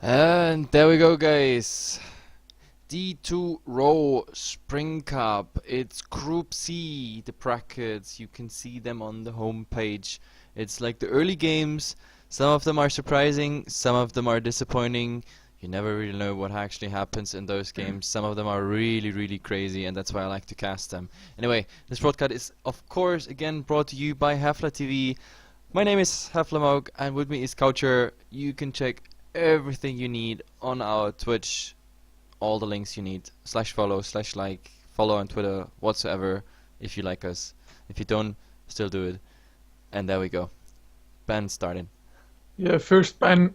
And there we go, guys. D2RO Spring Cup. It's Group C, the brackets. You can see them on the homepage. It's like the early games. Some of them are surprising, some of them are disappointing. You never really know what actually happens in those games. Some of them are really, really crazy, and that's why I like to cast them. Anyway, this broadcast is, of course, again brought to you by Heflatv. My name is Heflatv, and with me is Coucher. You can check everything you need on our Twitch, all the links you need, /follow, /like, follow on Twitter, whatsoever, if you like us. If you don't, still do it. And there we go. Ban started. Yeah, first ban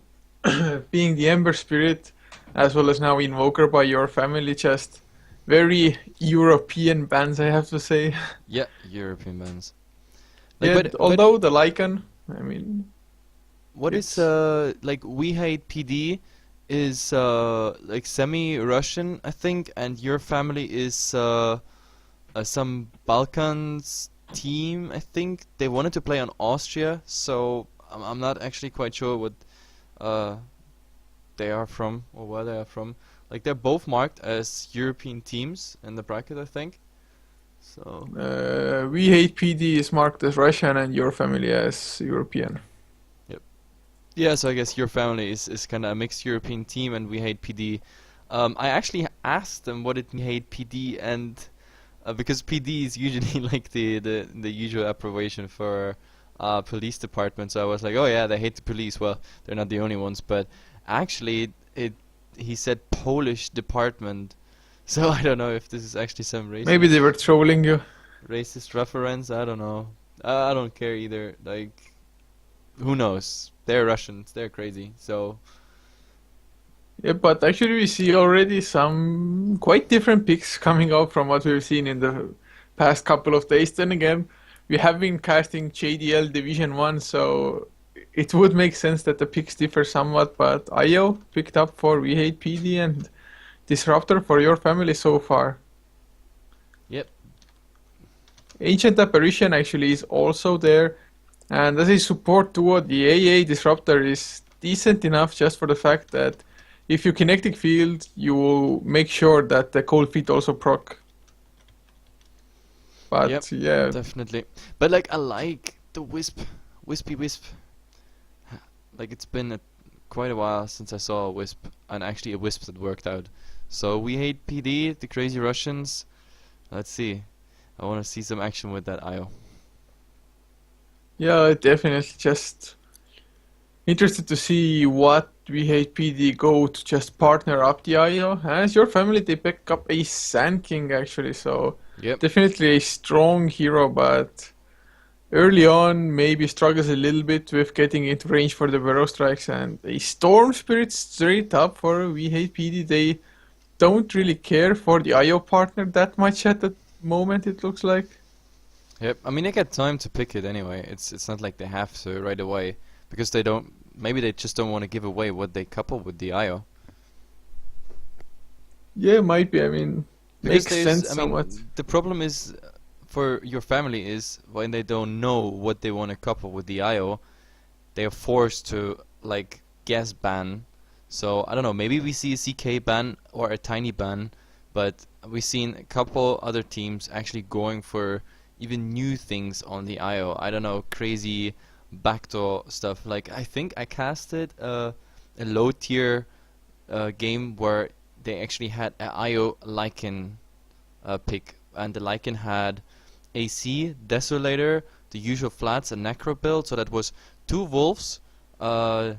being the Ember Spirit, as well as now Invoker by YourFamily, just very European bans, I have to say. Yeah, European bans. Yeah, Like, although the Lycan, I mean, what is it's like WeHatePD is like semi-Russian, I think, and YourFamily is some Balkans team, I think. They wanted to play on Austria, so I'm not actually quite sure what uh they are from or where they are from. Like they're both marked as European teams in the bracket, I think. So WeHatePD is marked as Russian and YourFamily as European. yeah, so I guess YourFamily is kind of a mixed European team, and WeHatePD. I actually asked them what it WeHatePD, and because PD is usually like the usual abbreviation for police department, so I was like, oh yeah, they hate the police. Well, they're not the only ones, but actually he said Polish department, so I don't know if this is actually some Maybe they were trolling you. racist reference. I don't know. I don't care either. Like, who knows? They're Russians. They're crazy. So Yeah, but actually we see already some quite different picks coming out from what we've seen in the past couple of days. Then again, we have been casting JDL Division 1, so it would make sense that the picks differ somewhat, but IO picked up for WeHatePD and Disruptor for YourFamily so far. yep. Ancient Apparition actually is also there, and as a support duo, the AA Disruptor is decent enough just for the fact that if you kinetic field, you will make sure that the cold feet also proc. Yep. But yeah, Definitely. But like I like the Wispy Wisp. Like it's been quite a while since I saw a Wisp, and actually a Wisp that worked out. So we hate PD, the crazy Russians. Let's see. I want to see some action with that IO. yeah, definitely just interested to see what WeHatePD go to just partner up the IO. As YourFamily, they pick up a Sand King actually, so Yep. definitely a strong hero, but early on maybe struggles a little bit with getting into range for the Burrow Strikes, and a Storm Spirit straight up for WeHatePD. They don't really care for the IO partner that much at the moment, it looks like. Yep. I mean, they get time to pick it anyway. It's not like they have to right away because they don't. Maybe they just don't want to give away what they couple with the IO. Yeah, might be, I mean, Because makes sense I somewhat. mean, the problem is for YourFamily is when they don't know what they want to couple with the IO, they are forced to like guess ban. So I don't know, maybe we see a CK ban or a tiny ban, but we've seen a couple other teams actually going for even new things on the IO. I don't know, crazy backdoor stuff. Like I think I casted a low tier game where they actually had a IO Lycan pick, and the Lycan had AC, Desolator, the usual flats, and Necro build. So that was two Wolves, the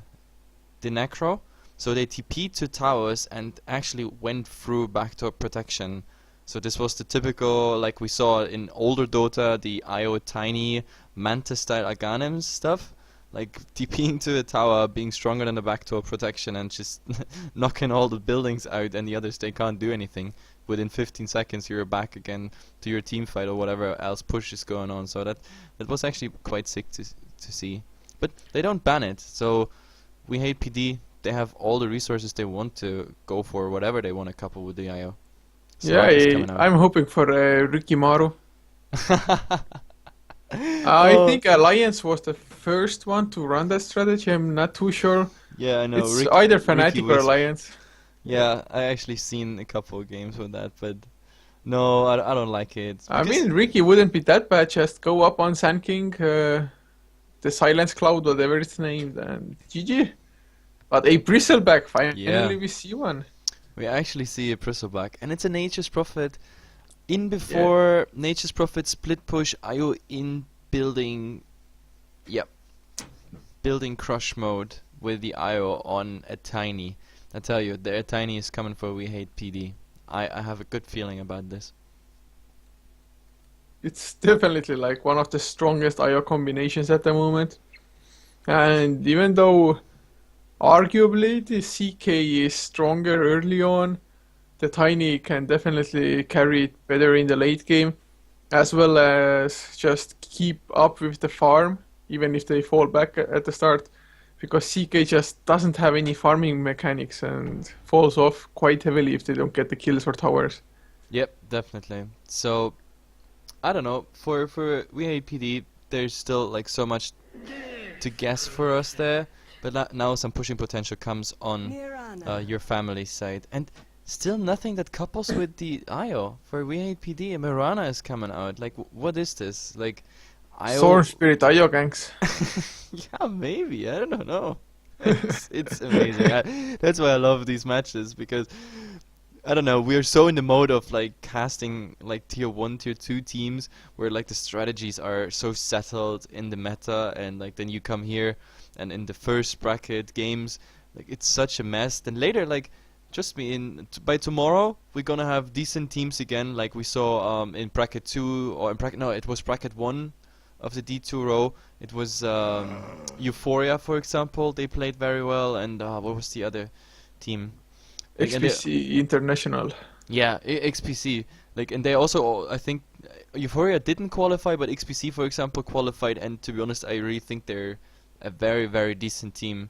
Necro. So they TP'd to towers and actually went through backdoor protection. So this was the typical, like we saw in older Dota, the IO tiny Mantis style Aghanim's stuff. Like TPing to a tower, being stronger than the backdoor protection, and just knocking all the buildings out, and the others they can't do anything. Within 15 seconds, you're back again to your team fight or whatever else push is going on. So that was actually quite sick to see. But they don't ban it, so we hate PD. They have all the resources they want to go for whatever they want to couple with the IO. So Yeah, it's coming out. I'm hoping for Rikimaru. I Oh, think Alliance was the first one to run that strategy. I'm not too sure Yeah, I know. It's either Ricky Fnatic or was. Alliance. Yeah, I actually seen a couple of games with that, but no, I don't like it I because mean, Ricky wouldn't be that bad. Just go up on Sand King, the Silence Cloud, whatever it's named, and GG. But a Bristleback, yeah, finally we see one. we actually see a Bristleback, and it's a Nature's Prophet in Yeah, before Nature's Prophet split push IO in building. Yep, building crush mode with the IO on a Tiny. I tell you, the Tiny is coming for We Hate PD. I have a good feeling about this. it's definitely like one of the strongest IO combinations at the moment. And even though arguably the CK is stronger early on, the Tiny can definitely carry it better in the late game, as well as just keep up with the farm, even if they fall back at the start, because CK just doesn't have any farming mechanics and falls off quite heavily if they don't get the kills or towers. Yep, definitely. So I don't know. For We Hate PD, there's still like so much to guess for us there, but now some pushing potential comes on your family side, and still nothing that couples with the IO for We Hate PD. And Mirana is coming out. Like, what is this? Like, IO? Storm Spirit IO ganks. Yeah, maybe. I don't know. It's amazing. That's why I love these matches because I don't know. We're so in the mode of like casting like tier 1, tier 2 teams where like the strategies are so settled in the meta, and like then you come here and in the first bracket games like it's such a mess. Then later like trust me, by tomorrow we're gonna have decent teams again, like we saw in bracket 2 or in bracket no, it was bracket 1 of the D2RO. It was Euphoria, for example. They played very well, and what was the other team? Like, and XPC International. yeah, XPC. Like, and they also, I think, Euphoria didn't qualify, but XPC, for example, qualified. And to be honest, I really think they're a very, very decent team.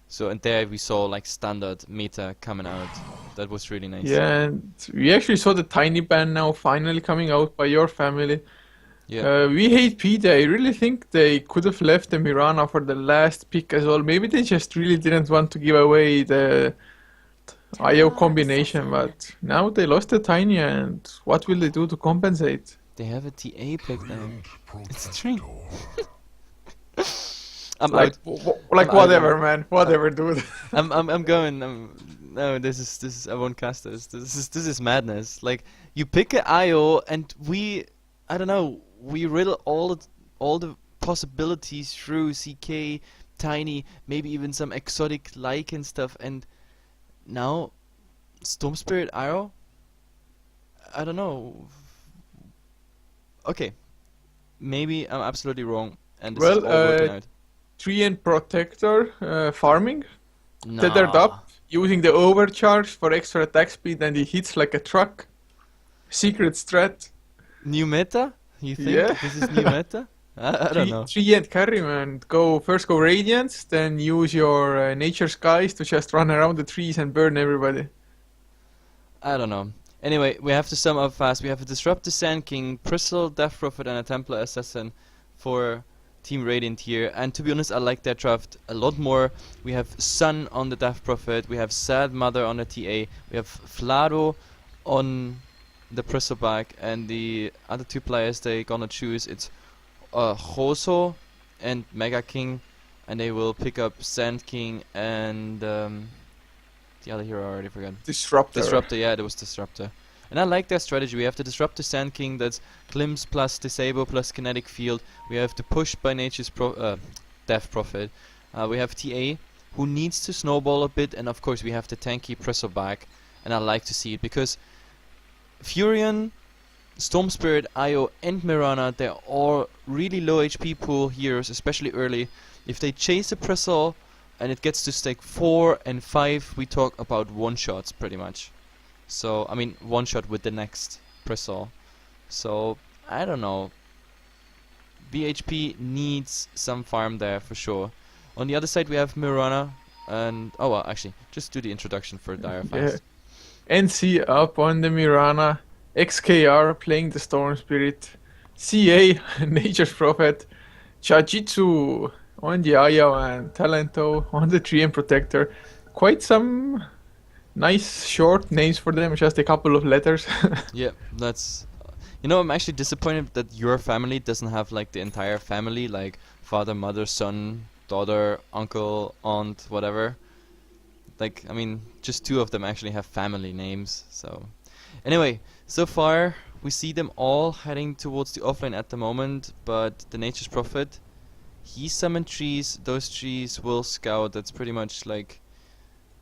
So, and there we saw like standard meta coming out. That was really nice. Yeah, and we actually saw the Tiny Band now finally coming out by YourFamily. Yeah. We Hate PD. I really think they could have left the Mirana for the last pick as well. Maybe they just really didn't want to give away the IO combination, but now they lost the Tiny, and what will they do to compensate? They have a TA pick now. It's a tree. I'm Like, out. like I'm whatever, out. man, whatever, dude. I'm going. No, this is. I won't cast this. This is madness. Like you pick an IO, and I don't know. We riddle all the possibilities through CK, Tiny, maybe even some exotic like and stuff, and now Storm Spirit IO. I don't know. Okay, maybe I'm absolutely wrong, and this is Well, all working out. Tree and Protector farming, tethered Nah. up, using the overcharge for extra attack speed, and he hits like a truck. Secret strat. New meta? You think Yeah. this is new meta? I don't know. Tree and carry, man. First go Radiance, then use your Nature Skies to just run around the trees and burn everybody. I don't know. Anyway, we have to sum up fast. We have a Disrupt the Sand King, Priscil, Death Prophet, and a Templar Assassin for Team Radiant here. And to be honest, I like that draft a lot more. We have Sun on the Death Prophet. We have Sad Mother on the TA. We have Flado on the Priscil back. And the other two players they gonna choose, it's Hoso and Mega King. And they will pick up Sand King and the other hero I already forgot. Disruptor. Yeah, there was Disruptor. And I like that strategy. We have the Disruptor Sand King, that's Klims plus Disable plus Kinetic Field. We have the Push by Nature's Death Prophet. We have TA, who needs to snowball a bit, and of course we have the tanky Priscil back. And I like to see it, because Furion, Storm Spirit, Io, and Mirana, they're all really low HP pool heroes, especially early. If they chase a Priscil, and it gets to stake 4 and 5, we talk about one-shots pretty much. So, I mean, one-shot with the next Priscil. So, I don't know. BHP needs some farm there for sure. On the other side we have Mirana, and... oh well, actually, just do the introduction for Dire fast. Yeah. NC up on the Mirana. XKR playing the Storm Spirit. CA, Nature's Prophet. Chajitsu on the Io and Talento on the Tree and Protector. Quite some nice short names for them, just a couple of letters. Yeah, that's. You know, I'm actually disappointed that your family doesn't have like the entire family, like father, mother, son, daughter, uncle, aunt, whatever. Like, I mean, just two of them actually have family names. So, anyway, so far we see them all heading towards the offlane at the moment, but the Nature's Prophet, he summoned trees. Those trees will scout. That's pretty much like,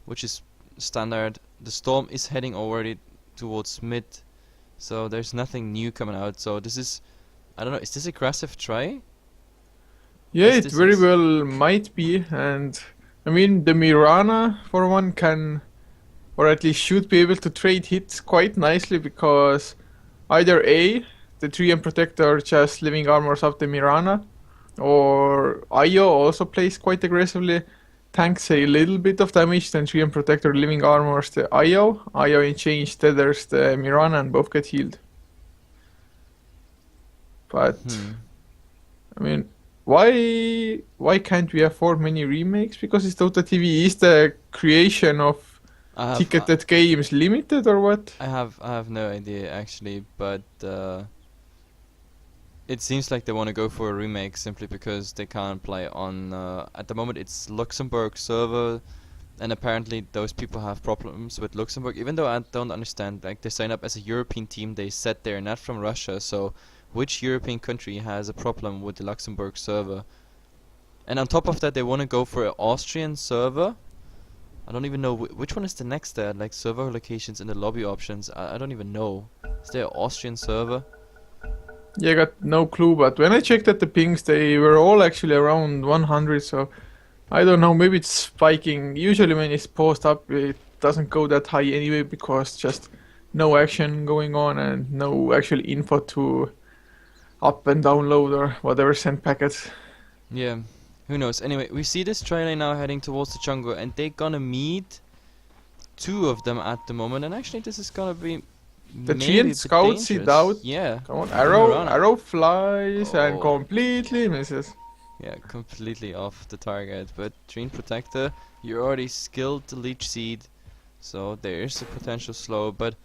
which is standard. The storm is heading already towards mid, so there's nothing new coming out. So this is, I don't know, is this aggressive try? Yeah, Yes, it this very is. well might be, and I mean the Mirana for one can, or at least should be able to trade hits quite nicely because either A, the Tree and Protector just living armors up the Mirana, or Io also plays quite aggressively, tanks a little bit of damage, then Tree and Protector living armors the Io in change tethers the Mirana and both get healed. But Hmm. I mean, why can't we afford many remakes? Because it's Dota TV is the creation of I have, uh, ticketed games limited or what? I have no idea actually, but it seems like they want to go for a remake simply because they can't play on. At the moment, it's Luxembourg server, and apparently those people have problems with Luxembourg. Even though I don't understand, like they sign up as a European team, they said they're not from Russia. So, which European country has a problem with the Luxembourg server? And on top of that, they want to go for an Austrian server. I don't even know which one is the next there. Like server locations in the lobby options. I don't even know. Is there an Austrian server? Yeah, I got no clue, but when I checked at the pings, they were all actually around 100, so I don't know, maybe it's spiking. Usually when it's post up, it doesn't go that high anyway because just no action going on and no actual info to up and download or whatever send packets. Yeah, who knows? Anyway, we see this trailer now heading towards the jungle, and they're gonna meet two of them at the moment. And actually, this is gonna be The maybe Treant a bit scouts it out. dangerous. Yeah, Come on, the arrow, Mirana. arrow flies and Oh, completely misses. yeah, completely off the target. But Dream Protector, you already skilled the Leech Seed, so there is a potential slow. But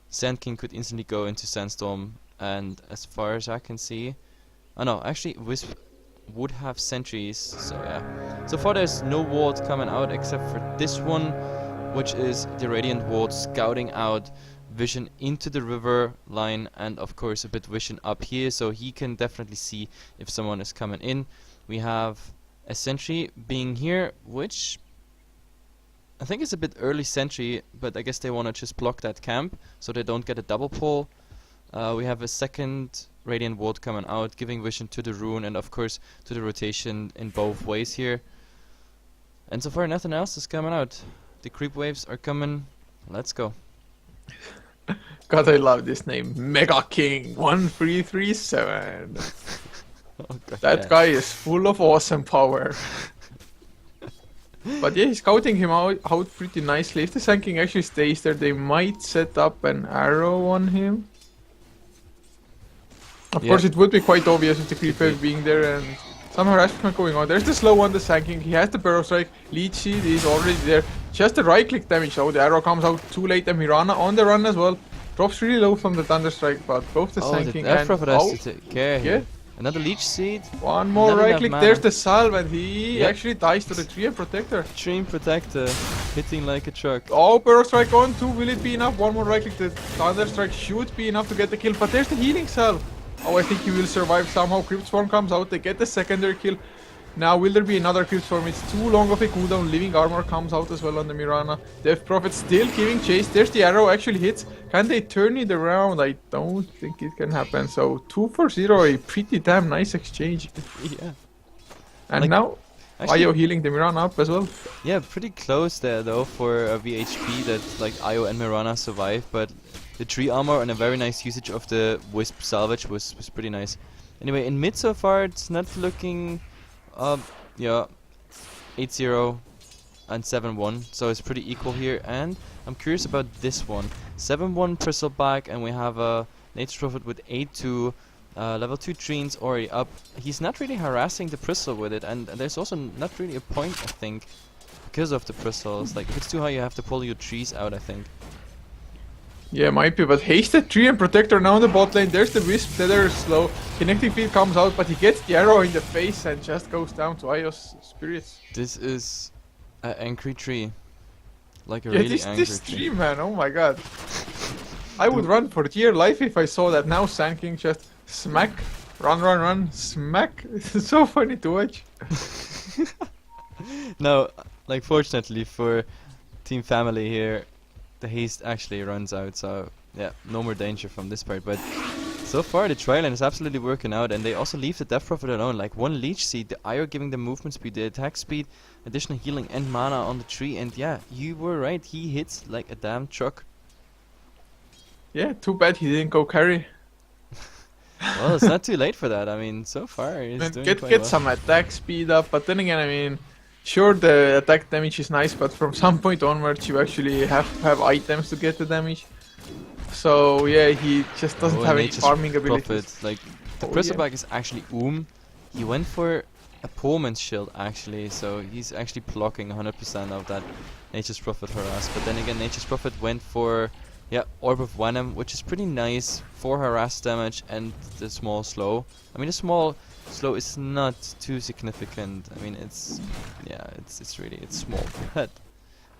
Sand King could instantly go into Sandstorm, and as far as I can see, oh no, actually Wisp would have sentries, so yeah. So far there's no ward coming out except for this one, which is the Radiant Ward scouting out vision into the river line, and of course a bit vision up here, so he can definitely see if someone is coming in. We have a sentry being here, which I think is a bit early sentry, but I guess they want to just block that camp so they don't get a double pull. We have a second Radiant Ward coming out, giving vision to the rune and of course to the rotation in both ways here. And so far nothing else is coming out. The creep waves are coming. Let's go. God, I love this name. Mega King 1337. Oh god, That yeah. guy is full of awesome power. But yeah, he's scouting him out pretty nicely. If the Sand King actually stays there, they might set up an arrow on him. Of Yeah. course, it would be quite obvious with the creep Could be. wave being there and some harassment going on. There's the slow on the Sand King. He has the Burrow Strike. Leech Seed is already there. Just the right click damage. Oh, the arrow comes out too late. And Mirana on the run as well. Drops really low from the Thunder Strike, but both the Oh, Sand the King Death and Prophet has oh, to take care yeah, here. Another Leech Seed. one more Not right enough click. mana. There's the Salve, and he Yep. actually dies to the Tree and Protector. Dream Protector hitting like a truck. Oh, Burrow Strike on 2. Will it be enough? One more right click. The Thunder Strike should be enough to get the kill, but there's the healing Salve. Oh, I think he will survive somehow. Crypt Swarm comes out. They get the secondary kill. Now, will there be another Crypt Swarm? It's too long of a cooldown. Living Armor comes out as well on the Mirana. Death Prophet still giving chase. There's the arrow actually hits. Can they turn it around? I don't think it can happen. So 2 for 0, a pretty damn nice exchange. Yeah. And Like, now, actually, Io healing the Mirana up as well. yeah, pretty close there though for a VHP that like Io and Mirana survive, but the tree armor and a very nice usage of the Wisp salvage was pretty nice. Anyway, in mid so far it's not looking yeah, 8-0 and 7-1, so it's pretty equal here. And I'm curious about this one. 7-1 Bristleback, and we have a Nature's Prophet with 8-2 Level 2 Treen's already up. He's not really harassing the Bristle with it, and there's also not really a point, I think, because of the Bristles. Like, if it's too high, you have to pull your trees out, I think. Yeah, might be, but Hasted Tree and Protector now in the bot lane. There's the Wisp, Tether is slow. Kinetic Field comes out, but he gets the arrow in the face and just goes down to Io's Spirits. This is an angry tree. Like a Yeah, really angry this tree. tree, man, oh my god. I would run for dear life if I saw that. Now Sanking just smack, run, smack. It's so funny to watch. No, like fortunately for Team Family here, the haste actually runs out, so yeah, no more danger from this part. But so far the tri-lane is absolutely working out, and they also leave the Death Prophet alone. Like one Leech Seed, the Io giving them movement speed, the attack speed, additional healing and mana on the tree, and yeah, you were right, he hits like a damn truck. Yeah, too bad he didn't go carry. Well, it's not too late for that. I mean, so far he's And doing get quite well. some attack speed up, but then again, I mean, sure the attack damage is nice, but from some point onwards you actually have to have items to get the damage. So yeah, he just doesn't Oh, have any Nature's farming abilities. Prophet, like the Oh, Bristleback yeah. is actually He went for a Pullman's Shield actually, so he's actually blocking 100% of that Nature's Prophet harass. But then again, Nature's Prophet went for Orb of Venom, which is pretty nice for harass damage and the small slow. I mean, the small slow is not too significant. I mean, it's small. But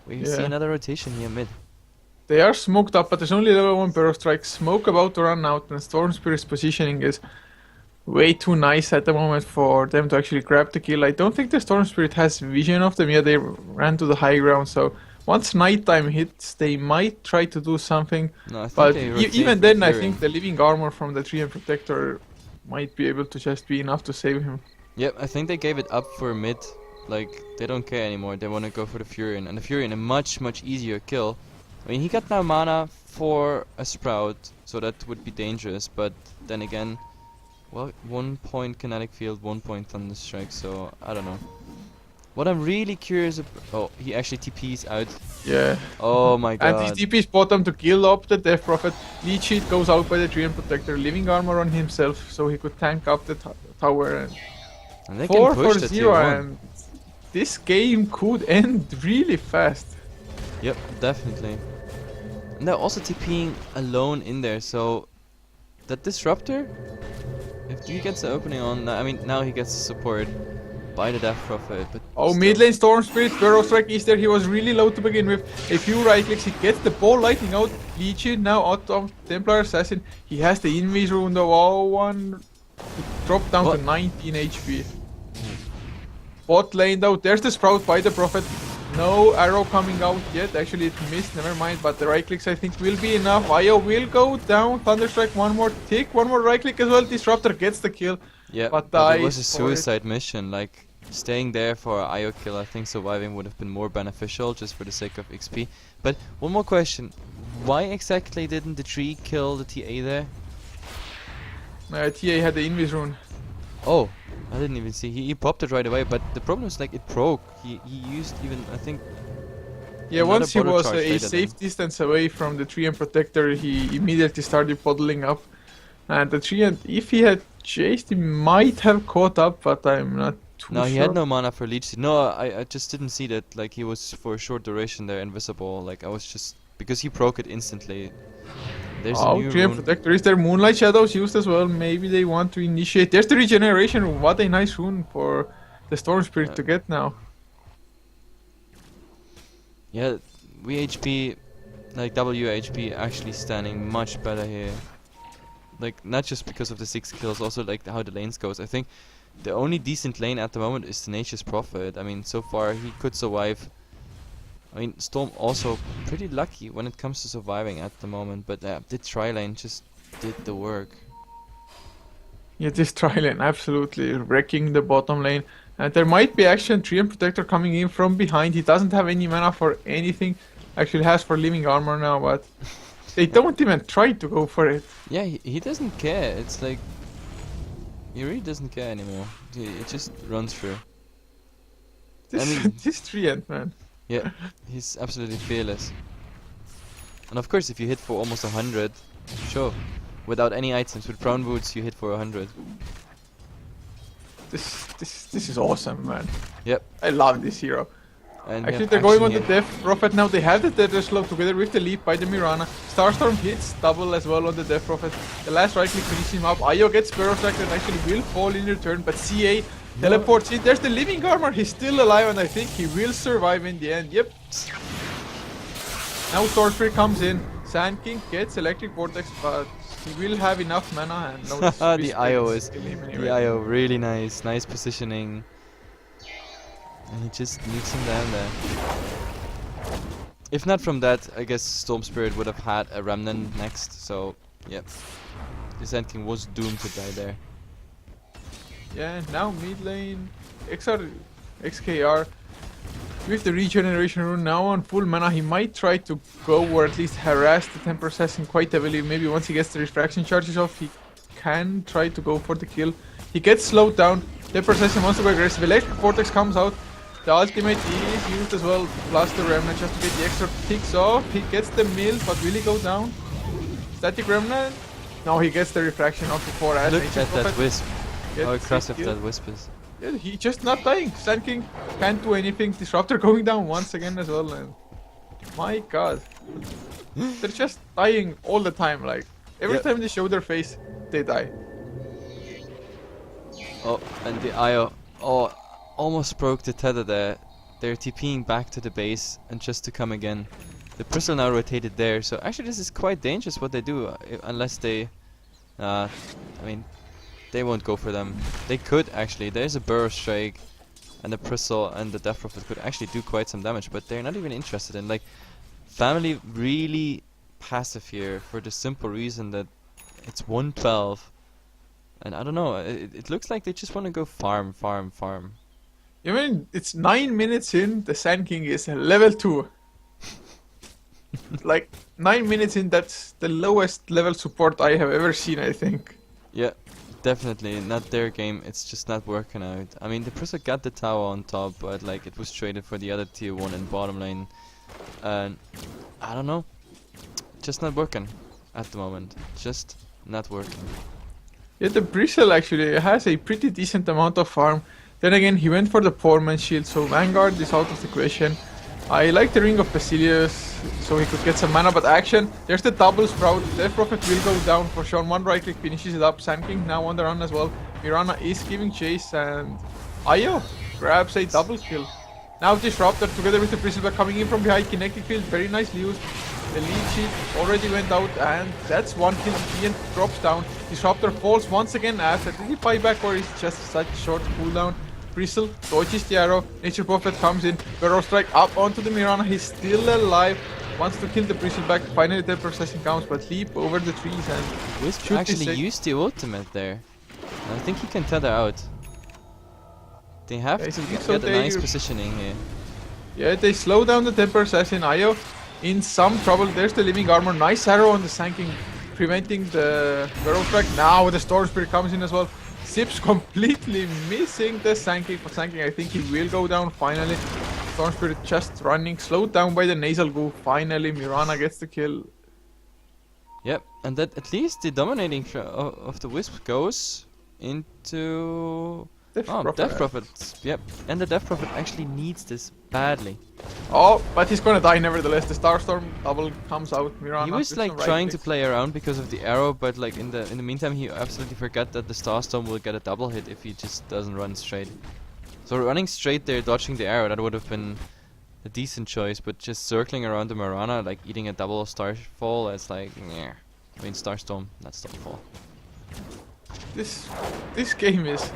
we see Yeah. another rotation here mid. They are smoked up, but there's only level 1 Burrow Strike. Smoke about to run out, and Storm Spirit's positioning is way too nice at the moment for them to actually grab the kill. I don't think the Storm Spirit has vision of them. Yeah, they ran to the high ground, so once nighttime hits, they might try to do something. No, I think But they rotate even for then, I Fury. think the living armor from the Tree and Protector might be able to just be enough to save him. Yep, I think they gave it up for mid. Like, they don't care anymore. They want to go for the Furion. And the Furion, a much easier kill. I mean, he got now mana for a Sprout, so that would be dangerous. But then again, well, 1 point Kinetic Field, 1 point Thunderstrike, so I don't know. What I'm really curious about... Oh, he actually TP's out. Yeah. Oh my And god. his TP's bottom to kill up the Death Prophet. Leech Sheet goes out by the Tree and Protector, living armor on himself, so he could tank up the tower. And they 4 can for push the 0, tier 1. and this game could end really fast. Yep, definitely. And they're also TPing alone in there, so that Disruptor, if he gets the opening on, I mean, now he gets support by the Death Prophet, but Oh, still. mid lane Storm Spirit, Burrow Strike is there. He was really low to begin with. A few right clicks, he gets the ball lightning out. Legion now out of Templar Assassin. He has the Invis rune, the BO1. He dropped down What? to 19 HP. Bot lane though, there's the Sprout by the Prophet. No arrow coming out yet. Actually, it missed, never mind. But the right clicks I think will be enough. Io will go down. Thunderstrike, one more tick, one more right click as well. Disruptor gets the kill. Yeah, but but it was a dies for it. suicide mission. Like, staying there for a IO kill, I think surviving would have been more beneficial just for the sake of XP. But one more question. Why exactly didn't the tree kill the TA there? TA had the Invis rune. Oh, I didn't even see. He popped it right away, but the problem is like it broke. He used even, I think... Yeah, another once he bottle was charge a later safe then. distance away from the Tree and Protector, he immediately started puddling up. And the Tree and if he had chased, he might have caught up, but I'm not too No, sure. he had no mana for Leech Seed. No, I just didn't see that. Like, he was for a short duration there invisible. Like, I was just... Because he broke it instantly. There's a Oh, new Tree and rune. Protector. Is there Moonlight Shadows used as well? Maybe they want to initiate. There's the Regeneration rune. What a nice rune for the Storm Spirit to get now. Yeah, WeHP, like WHP actually standing much better here. Like, not just because of the 6 kills, also like how the lanes goes. I think the only decent lane at the moment is Tenacious Prophet. I mean, so far he could survive. I mean, Storm also pretty lucky when it comes to surviving at the moment, but the tri-lane just did the work. Yeah, this tri-lane absolutely wrecking the bottom lane. And there might be action. Tree and Protector coming in from behind. He doesn't have any mana for anything. Actually has for living armor now, but they don't even try to go for it. Yeah, he doesn't care. It's like he really doesn't care anymore. He just runs through. This, I mean- this Treant, man. Yeah, he's absolutely fearless. And of course, if you hit for almost 100, sure, without any items. With Brown Boots, you hit for 100. This is awesome, man. Yep. I love this hero. And Actually, they're going on the Death Prophet now. They have the Tether Slope together with the leap by the Mirana. Starstorm hits double as well on the Death Prophet. The last right click finishes him up. Io gets Sparrow Strike and actually will fall in return, but CA teleports in. There's the Living Armor. He's still alive, and I think he will survive in the end. Yep. Now Storm Spirit comes in. Sand King gets Electric Vortex, but he will have enough mana. And no, the IO is the IO really nice. Nice positioning. And he just nukes him down there. If not from that, I guess Storm Spirit would have had a Remnant next. So, yep. The Sand King was doomed to die there. Yeah, now mid lane, XKR with the regeneration rune now on full mana. He might try to go or at least harass the Temper Assassin quite heavily. Maybe once he gets the refraction charges off, he can try to go for the kill. He gets slowed down. Temper Assassin wants to go aggressive. Electric Vortex comes out. The ultimate is used as well, plus the Remnant just to get the extra ticks off. He gets the mill, but will he go down? Static Remnant? No, he gets the refraction off before. Look at that Wisp. How aggressive that Wisp is. Yeah, he's just not dying. Sand King can't do anything. Disruptor going down once again as well. And my god. They're just dying all the time. Like, every time they show their face, they die. Oh, and the IO. Oh, almost broke the tether there. They're TPing back to the base and just to come again. The Bristle now rotated there. So actually this is quite dangerous what they do. Unless they... I mean... They won't go for them. They could actually. There's a Burrow Strike, and the Bristle and the Death Prophet could actually do quite some damage, but they're not even interested in. Like, Family really passive here for the simple reason that it's 112, and I don't know. It looks like they just want to go farm. I mean, it's 9 minutes in. The Sand King is level 2. Like 9 minutes in. That's the lowest level support I have ever seen. I think. Yeah. Definitely not their game, it's just not working out. I mean, the Bristle got the tower on top, but like it was traded for the other tier 1 in bottom lane. And I don't know, just not working at the moment. Just not working. Yeah, the Bristle actually has a pretty decent amount of farm. Then again, he went for the poor man's shield, so Vanguard is out of the question. I like the Ring of Basilius, so he could get some mana, but action. There's the double sprout. Death Prophet will go down for sure. One right click finishes it up. Sand King now on the run as well. Mirana is giving chase, and Io grabs a double kill. Now Disruptor together with the Bristleback coming in from behind. Kinetic field, very nicely used. The lead sheet already went out, and that's one kill. Ian drops down. Disruptor falls once again after. Did he buy back, or is it just such a short cooldown? Bristle dodges the arrow. Nature Prophet comes in. Burrow Strike up onto the Mirana. He's still alive. Wants to kill the Bristleback. Finally, the processing comes, but leap over the trees and Wisp actually used the ultimate there. I think he can tether out. They have to get a nice positioning here. Yeah, they slow down the Temper Assassin. Io in some trouble. There's the Living Armor. Nice arrow on the Sand King, preventing the Burrow Strike. Now the Storm Spirit comes in as well. Zips completely missing the Sand King. For Sand King, I think he will go down finally. Storm Spirit just running, slowed down by the Nasal Goo. Finally, Mirana gets the kill. Yep, and that at least the dominating of the Wisp goes into Death Prophet. Yep, and the Death Prophet actually needs this badly. Oh, but he's gonna die nevertheless. The Starstorm double comes out. Mirana. He was like trying to play around because of the arrow, but like in the meantime, he absolutely forgot that the Starstorm will get a double hit if he just doesn't run straight. So running straight there, dodging the arrow, that would have been a decent choice. But just circling around the Mirana, like eating a double Starfall, it's like, yeah. I mean Starstorm, not Starfall. This game is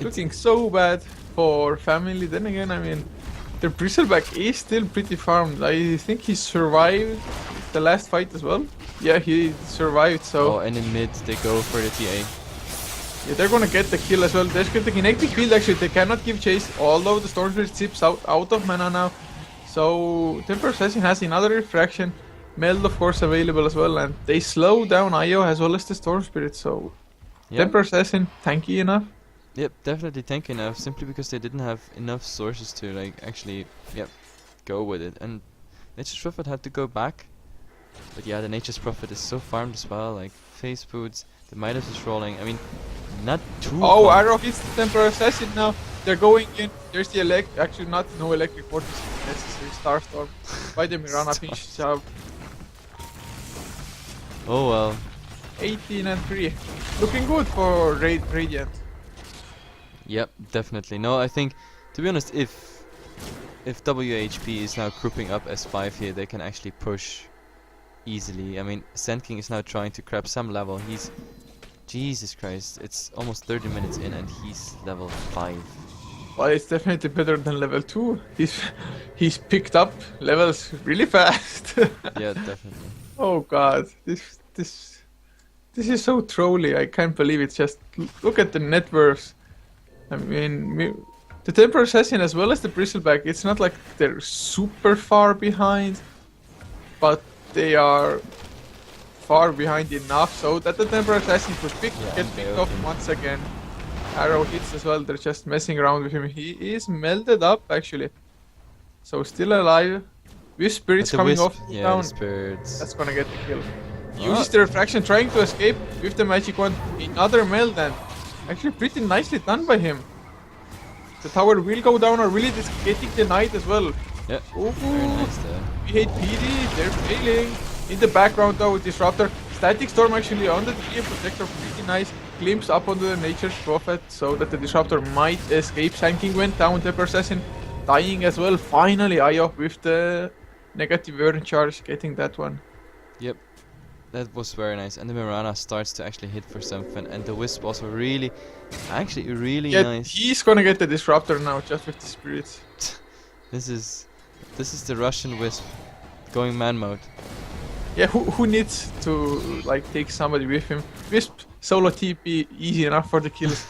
looking so bad for Family. Then again, I mean, the Bristleback is still pretty farmed. I think he survived the last fight as well. Yeah, he survived, so... Oh, and in mid, they go for the TA. Yeah, they're gonna get the kill as well. There's the kinetic field actually. They cannot give chase, although the Storm Spirit zips out of mana now. So, Temper Assassin has another refraction. Meld, of course, available as well. And they slow down Io as well as the Storm Spirit, so... Yep. Temper Assassin, tanky enough. Yep, definitely tanky enough, simply because they didn't have enough sources to like actually, go with it. And Nature Prophet had to go back But yeah, the Nature's Prophet is so farmed as well. Like face boots, the Midas is rolling. I mean, not too. Oh, farmed. Arrow hits the Temporary Assassin now. They're going in. There's the actually not no electric vortex necessary. Starstorm by the Mirana finishes out. Oh well. 18 and 3. Looking good for Radiant. Yep, definitely. No, I think, to be honest, if WHP is now grouping up as 5 here, they can actually push easily. I mean, Sand King is now trying to grab some level. He's... Jesus Christ, it's almost 30 minutes in and he's level 5. Well, it's definitely better than level 2. He's picked up levels really fast. Yeah, definitely. Oh god, this is so trolly. I can't believe it. Just look at the net worth. I mean, the Temporary Assassin as well as the Bristleback, it's not like they're super far behind, but they are far behind enough so that the Temporary Assassin could get picked off once again. Arrow hits as well, they're just messing around with him. He is melted up actually. So still alive. With spirits coming off down. Spirits. That's gonna get the kill. Uses the refraction, trying to escape with the magic wand. Another melt and actually pretty nicely done by him. The tower will go down, or will it is getting denied as well? Yeah. Ooh. Very nice there. WeHatePD, they're failing. In the background though, Disruptor. Static Storm actually on the DM Protector, pretty nice. Glimpse up onto the Nature's Prophet so that the Disruptor might escape. Sand King went down, the Assassin dying as well. Finally, Io with the negative burn charge, getting that one. Yep. That was very nice. And the Mirana starts to actually hit for something. And the Wisp also really nice. He's gonna get the Disruptor now, just with the spirits. This is the Russian Wisp going man mode. Yeah, who needs to like take somebody with him? Wisp solo TP easy enough for the kills.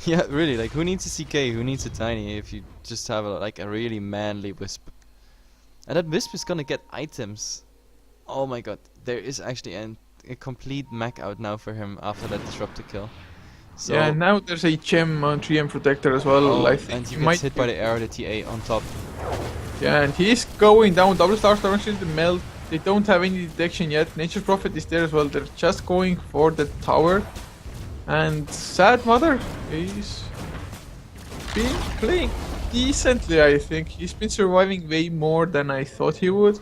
Yeah, really. Like, who needs a CK? Who needs a Tiny if you just have a really manly Wisp? And that Wisp is gonna get items. Oh my god, there is actually a complete mech out now for him after that Disruptor kill. So yeah, now there's a gem on 3M Protector as well. I think and he he might gets hit by the arrow, the TA on top. Yeah, and he's going down. Double Starstorm actually the melt. They don't have any detection yet. Nature's Prophet is there as well. They're just going for the tower. And Sad Mother is been playing decently, I think. He's been surviving way more than I thought he would.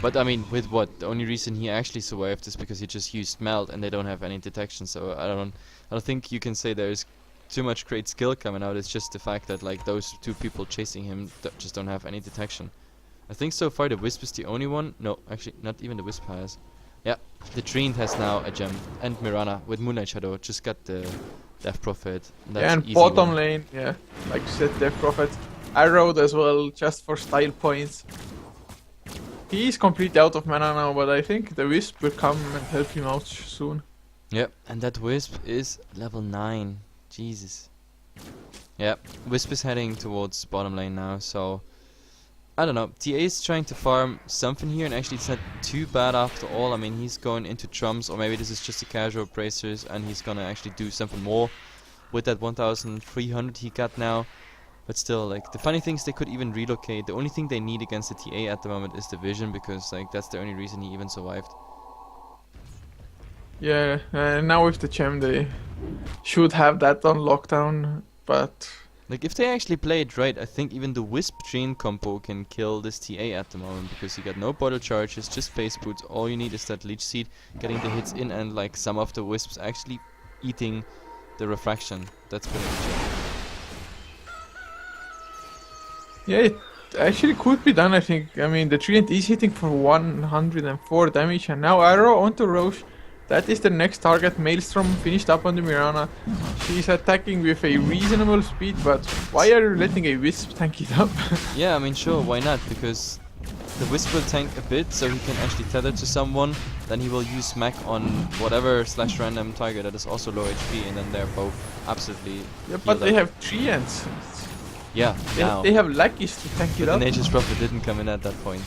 But I mean, with what? The only reason he actually survived is because he just used melt and they don't have any detection. So I don't think you can say there's too much great skill coming out. It's just the fact that like those two people chasing him just don't have any detection. I think so far the Wisp is the only one. No, actually not even the Wisp has. Yeah, the Treant has now a gem, and Mirana with Moonlight Shadow just got the Death Prophet. And that's Yeah, and easy bottom one. lane, yeah, like you said, Death Prophet. Arrowed as well, just for style points. He's completely out of mana now, but I think the Wisp will come and help him out soon. Yep, and that Wisp is level 9. Jesus. Yep, Wisp is heading towards bottom lane now, so I don't know. TA is trying to farm something here, and actually it's not too bad after all. I mean, he's going into Trumps, or maybe this is just a casual bracers, and he's gonna actually do something more with that 1,300 he got now. But still, like, the funny thing is they could even relocate. The only thing they need against the TA at the moment is the vision, because like that's the only reason he even survived. Yeah, now with the gem they should have that on lockdown, but Like, if they actually play it right, I think even the Wisp Chain combo can kill this TA at the moment, because you got no bottle charges, just face boots. All you need is that Leech Seed getting the hits in, and like some of the Wisps actually eating the refraction. That's pretty much it. yeah, it actually could be done, I think. I mean, the Treant is hitting for 104 damage, and now Arrow onto Roche. That is the next target. Maelstrom finished up on the Mirana. She's attacking with a reasonable speed, but why are you letting a Wisp tank it up? Yeah, I mean, sure, why not? Because the Wisp will tank a bit, so he can actually tether to someone. Then he will use Mech on whatever / random target that is also low HP, and then they're both absolutely Yeah, but healed they up. have Treants. Yeah, now. They have lackeys to tank it But up. the Nature's Prophet didn't come in at that point.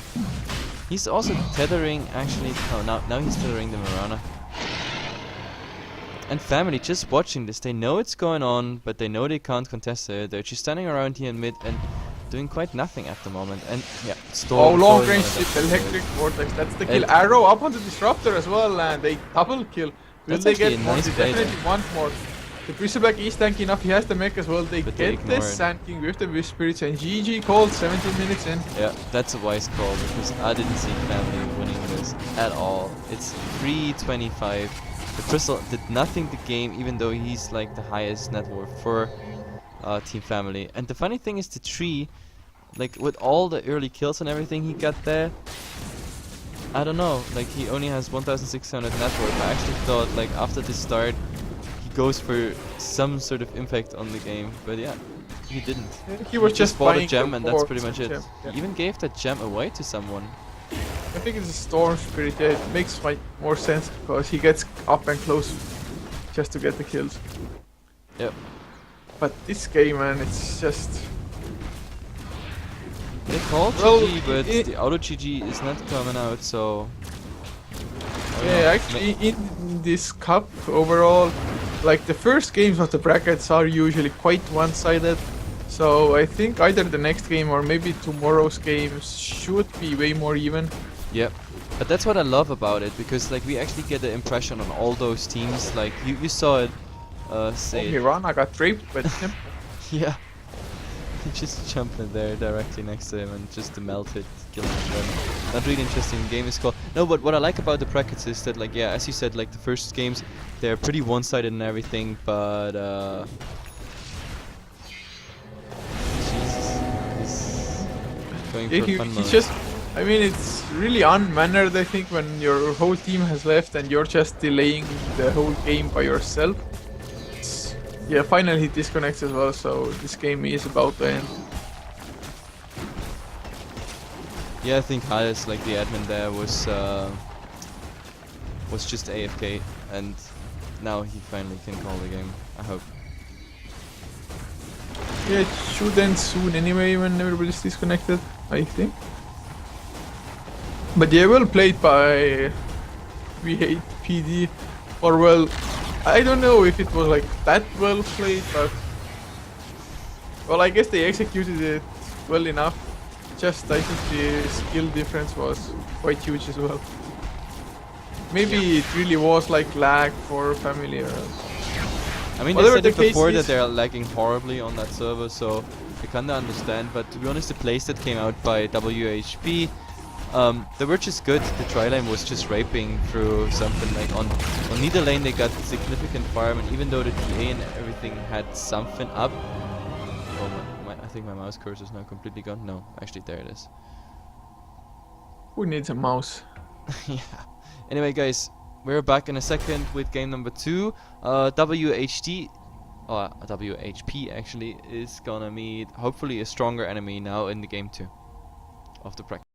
He's also tethering, actually. Oh, now he's tethering the Mirana. And family just watching this, they know it's going on, but they know they can't contest it. They're just standing around here in mid, and doing quite nothing at the moment. And yeah, Oh, Storm long throwing range on a hit, double electric kill. vortex. That's the And kill. Arrow up on the disruptor as well, and they double kill. Will that's they actually get a more? nice They play there. definitely want more. The Bristleback is tanky enough. He has the mech as well. They But they get the ignored. Sand King with the Wisp Spirits, and GG called 17 minutes in. Yeah, that's a wise call because I didn't see Family winning this at all. It's 325. The Crystal did nothing to game, even though he's like the highest net worth for Team Family. And the funny thing is the tree, like with all the early kills and everything he got there, I don't know, like he only has 1,600 net worth. I actually thought like after the start he goes for some sort of impact on the game, but yeah, he didn't. He was just bought a buying gem the and that's pretty boards. much it. Yeah. He even gave that gem away to someone. I think it's a Storm Spirit. Yeah, it makes more sense because he gets up and close just to get the kills. Yep. But this game, man, it's just. They called Well, GG, but the auto GG is not coming out, so... I don't know. Yeah, actually, in this cup overall, like the first games of the brackets are usually quite one-sided. So I think either the next game or maybe tomorrow's games should be way more even. Yep. But that's what I love about it, because like we actually get the impression on all those teams. Like you saw it, say. Mirana got raped, but Yeah. He just jumped in there directly next to him and just melt it, killing him. Not really interesting game is called. No, but what I like about the brackets is that like yeah, as you said, like the first games they're pretty one-sided and everything, but Jesus, he's going yeah, for fun he's mode. just. I mean, it's really unmannered. I think when your whole team has left and you're just delaying the whole game by yourself. Yeah, finally he disconnects as well, so this game is about to end. Yeah, I think Hades, like the admin there, was just AFK, and now he finally can call the game. I hope. Yeah, it should end soon anyway when everybody's disconnected, I think. But yeah, well played by WeHatePD, or well, I don't know if it was like that well played, but well, I guess they executed it well enough. Just I think the skill difference was quite huge as well. Maybe it really was like lag for Family. I mean, Whatever they said the it before case that is- they're lagging horribly on that server, so I kinda understand. But to be honest, the plays that came out by WHP, they were just good. The tri lane was just raping through something like on neither lane they got significant farm, and even though the TA and everything had something up. Oh I think my mouse cursor is now completely gone. No, actually there it is. Who needs a mouse? Yeah. Anyway, guys, we're back in a second with game number 2. WHP actually is gonna meet hopefully a stronger enemy now in the game 2 of the practice.